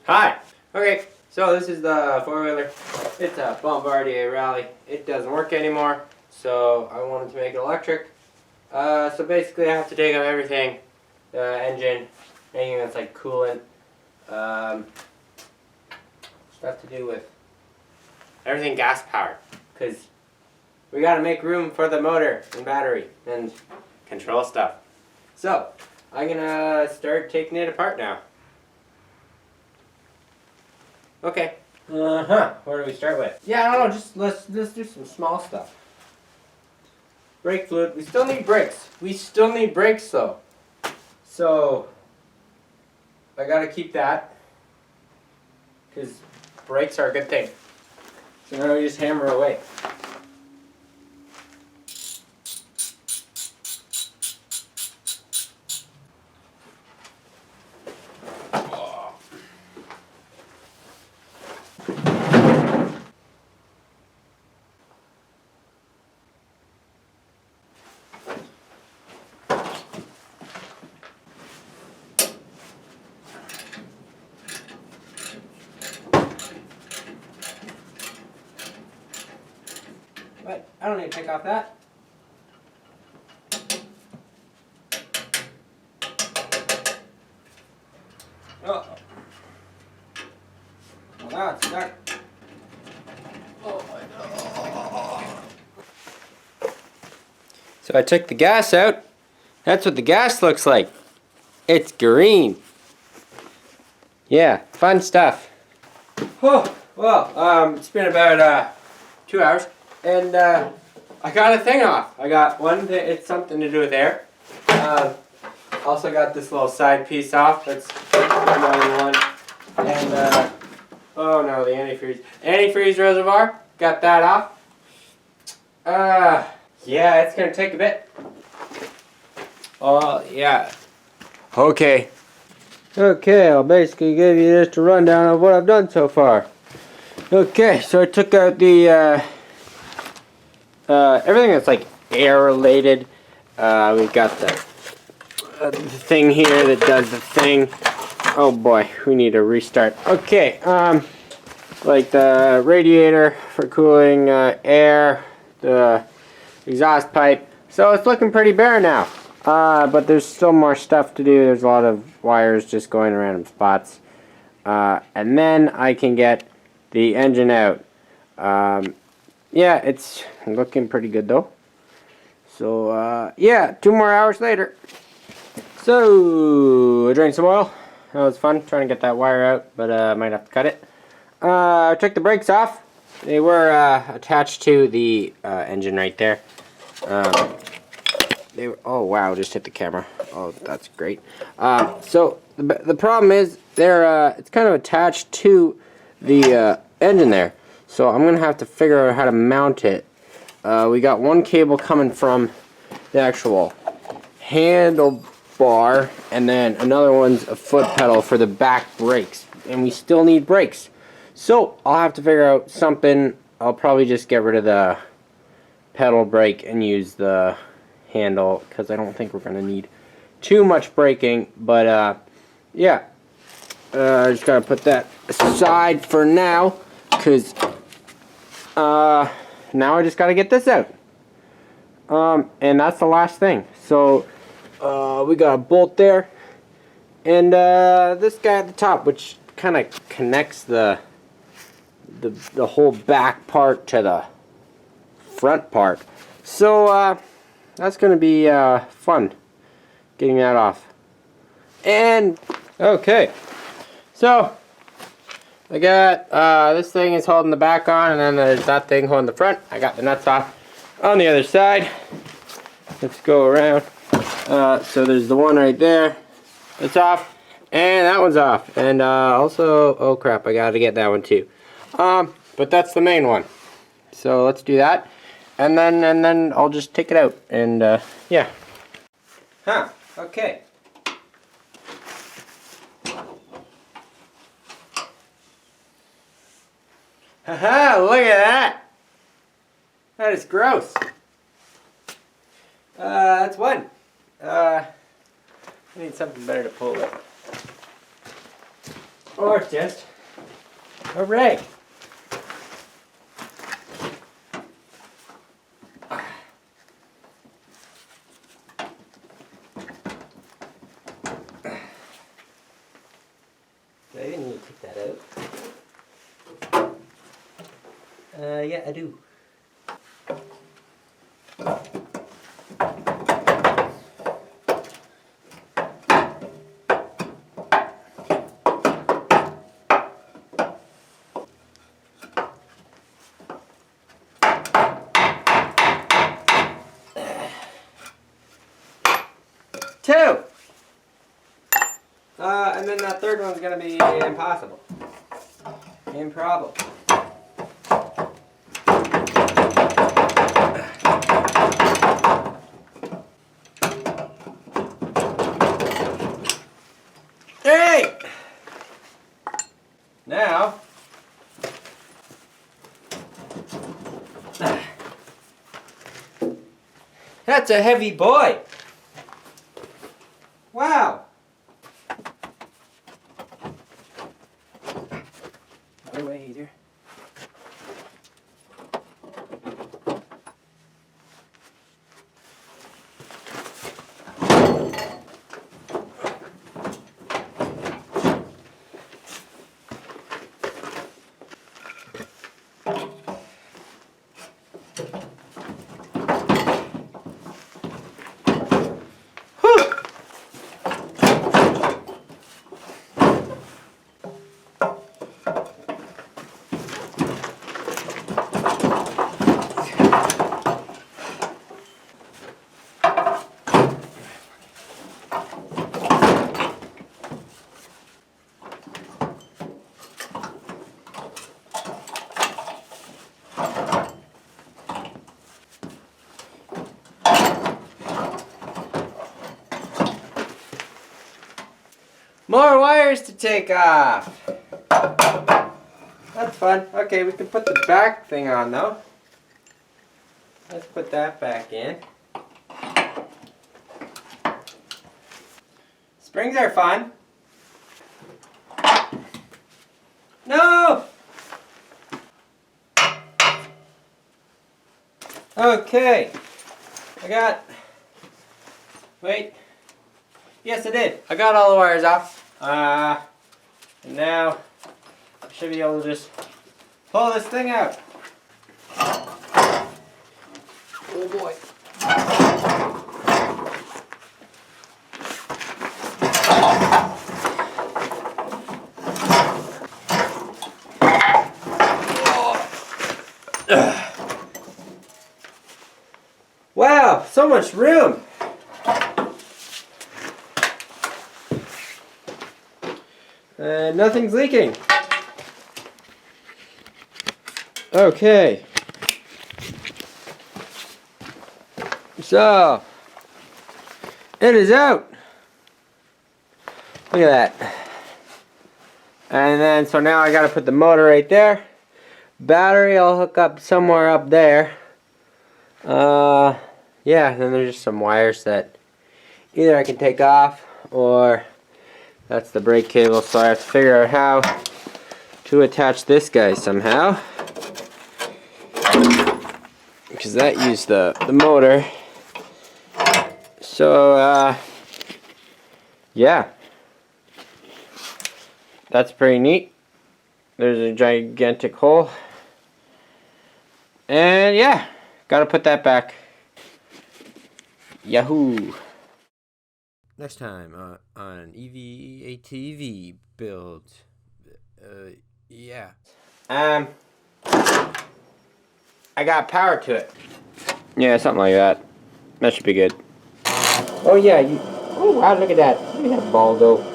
Hi. Okay, so this is the four-wheeler. It's a Bombardier Rally. It doesn't work anymore, so I wanted to make it electric. So basically I have to take out everything, the engine, anything that's like coolant, stuff to do with everything gas powered, because we got to make room for the motor and battery and control stuff. So I'm gonna start taking it apart now. Okay. What do we start with? Yeah, I don't know, just let's do some small stuff. Brake fluid. We still need brakes. We still need brakes though. So I gotta keep that, because brakes are a good thing. So now we just hammer away. But I don't need to take off that. Oh. Well, now it's stuck. Oh my God. So I took the gas out. That's what the gas looks like. It's green. Yeah, fun stuff. Oh, well, it's been about 2 hours. And I got a thing off. I got one, it's something to do with air. Also got this little side piece off. That's another one. And, oh no, the antifreeze. Antifreeze reservoir. Got that off. Yeah, it's gonna take a bit. Oh, yeah. Okay. Okay, I'll basically give you just a rundown of what I've done so far. Okay, so I took out the, everything that's like air related. We've got the thing here that does the thing. Oh boy, we need to restart. Okay, like the radiator for cooling air, the exhaust pipe. So it's looking pretty bare now. But there's still more stuff to do. There's a lot of wires just going in random spots. And then I can get the engine out. Yeah, it's looking pretty good though. So, yeah, 2 more hours later. So, I drained some oil. That was fun, trying to get that wire out, but I might have to cut it. I took the brakes off. They were attached to the engine right there. They were, oh wow, just hit the camera. Oh, that's great. So, the problem is, they're it's kind of attached to the engine there. So I'm going to have to figure out how to mount it. We got one cable coming from the actual handlebar, and then another one's a foot pedal for the back brakes. And we still need brakes. So I'll have to figure out something. I'll probably just get rid of the pedal brake and use the handle, because I don't think we're going to need too much braking. But yeah, I just got to put that aside for now, because now I just got to get this out. And that's the last thing. So we got a bolt there, and this guy at the top, which kind of connects the whole back part to the front part. So that's gonna be fun getting that off. And okay, so I got this thing is holding the back on, and then there's that thing holding the front. I got the nuts off on the other side. Let's go around. So there's the one right there. It's off, and that one's off. And also, oh crap, I gotta get that one too. But that's the main one. So let's do that, and then I'll just take it out, and yeah. Huh? Okay. Haha, look at that! That is gross. That's one. I need something better to pull with. or just a rag. Do I even need to take that out? Yeah, I do. Two! And then that third one's gonna be impossible. Improbable. Hey! Now, that's a heavy boy. Wow. Other way easier. More wires to take off. That's fun. Okay, we can put the back thing on though. Let's put that back in. Springs are fun. No! Okay. Wait. Yes, I did. I got all the wires off. And now I should be able to just pull this thing out. Oh boy. Wow, so much room. Nothing's leaking. Okay. So, it is out. Look at that. And then, so now I gotta put the motor right there. Battery I'll hook up somewhere up there. Yeah, then there's just some wires that either I can take off or that's the brake cable, so I have to figure out how to attach this guy somehow. Because that used the motor. So, yeah. That's pretty neat. There's a gigantic hole. And yeah, gotta put that back. Yahoo! Next time on EATV build. Yeah. I got power to it. Yeah, something like that. That should be good. Oh yeah. Oh wow! Look at that. Look at that ball go.